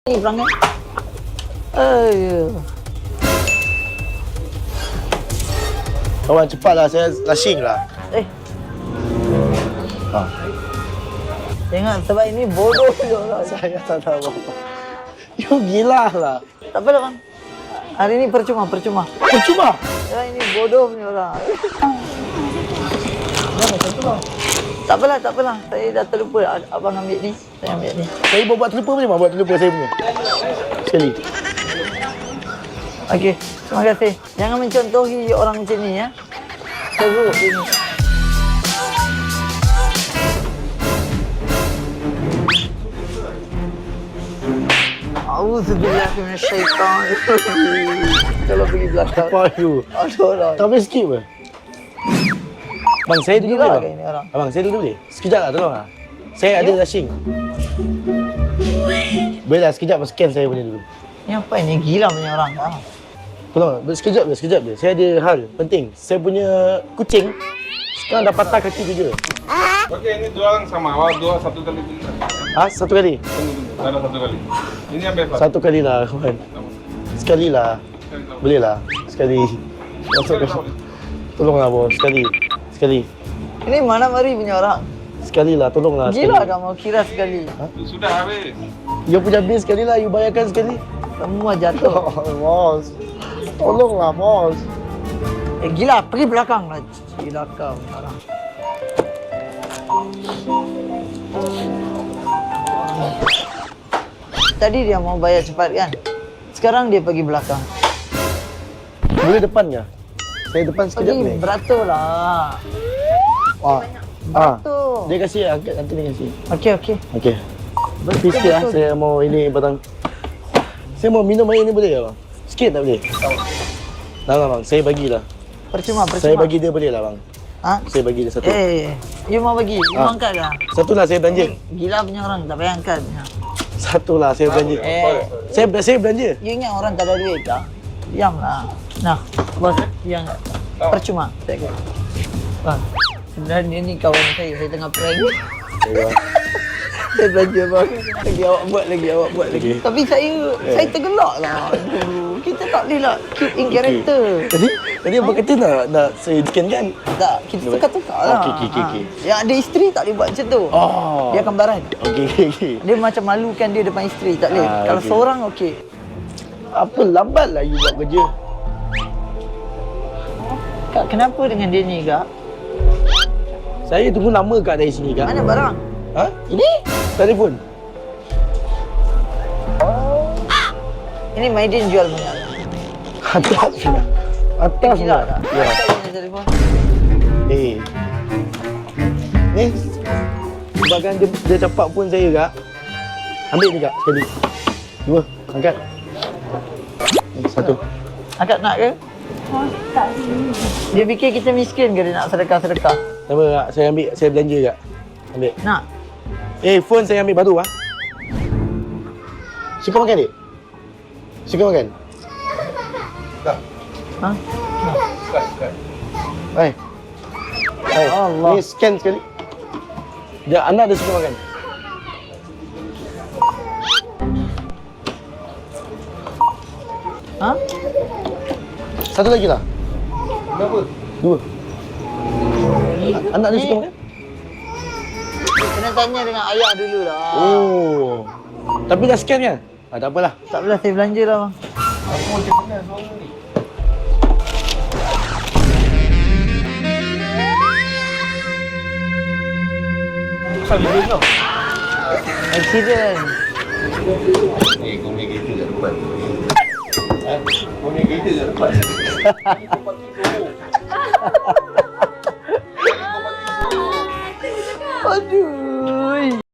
Ni perangai. Aduh. Kawan cepatlah, saya rushing lah. Tengok sebab ini bodoh je orang. Saya tak tahu apa. You gila lah. Tak apalah bang. Hari ini percuma. Percuma? Ya, ini bodoh punya orang. Tak apalah. Saya dah terlupa. Abang ambil ni. Saya ambil ni. Saya buat terlupa macam mana? Buat terlupa saya punya. Sekali. Okey. Terima kasih. Jangan mencontohi orang macam ni ya. Teruk ini. Auzubillah minasyaitan. Kalau pergi belakang. Apa you? Aduh lah. Tak boleh skip ke? Bang, saya dulu Gila boleh ke bang? ini orang? Abang, saya dulu boleh? Sekejap lah, tolong lah. Saya ada rushing. Boleh lah, sekejap scan saya punya dulu. Ni apa ini? Gila punya orang. Tolong, sekejap je. Saya ada hal penting. Saya punya kucing sekarang dah patah kaki tu je. Okey, ini dua orang sama. Awak dua satu kali dulu. Satu kali? Tunggu. Ada satu kali. Ini yang bebas. Satu kali lah, kawan. Sekali lah. Boleh lah. Sekali. Tolonglah bos, sekali. Ini mana mari punya orang? Sekali lah, tolonglah. Gila kamu kira sekali. Sudah habis. You punya bil sekali lah, you bayarkan sekali. Semua jatuh. Bos. Tolonglah bos. Gila, pergi belakang lah. Gila kau orang. Tadi dia mau bayar cepat kan? Sekarang dia pergi belakang. Boleh depan ke? Saya depan sekejap Pergi ni. beratur lah. Beratur. Dia kasih, angkat nanti dia kasih. Okey. Okey. Tapi sikit lah, saya mau ini batang. Saya mau minum air ni boleh ke bang? Sikit tak boleh? Tak bang, saya bagilah. Percuma. Saya bagi dia boleh lah bang. Ha? Saya bagi dia satu. You mau bagi? You mau angkat ke? Satu lah saya belanja. Gila punya orang, tak payah angkat. Satu lah saya belanja. Saya belanja. You ingat orang tak ada duit tak? Diam lah. Nah, bos, yang percuma. Bang, sebenarnya ni kawan saya tengah prank. Saya belanja bang. Awak buat lagi. Tapi saya tergelak lah. Aduh, kita tak boleh lah keep in character. Tadi apa kata nak saya scan kan? Tak, kita tukar-tukar lah. Okey. Yang ada isteri tak boleh buat macam tu. Dia kembaran. Okey. Dia macam malukan dia depan isteri, tak boleh. Kalau okey. seorang okey. Apa lambatlah you buat kerja. Kak, kenapa dengan dia ni, Kak? Saya tunggu lama kat dari sini kak. Mana barang? Ha? Ini telefon. Ini Maidin jual punya. Atas Gila lah. tak? Ya. Saya punya telefon. Ni sebabkan dia capak pun saya kak. Ambil ni kak sekali. Dua, angkat. Satu. Akak nak ke? Dia fikir kita miskin ke dia nak sedekah-sedekah? Tak apa kak, saya ambil, saya belanja kak. Ambil. Nak? Phone saya ambil baru ah. Suka makan dik? Suka makan? Tak. Ha? Hai. Allah. Ni scan sekali. Dia anak dia suka makan. Ha? Satu lagi lah. Berapa? Dua. Anak dia suka makan? Kena tanya dengan ayah dulu lah. Oh. Tapi dah scan kan? Tak apalah. Tak apalah, saya belanja lah bang. Aku macam mana suara ni? Salah kau. Accident. Kau punya kereta kat depan. Kau punya kereta kat depan. Aduh.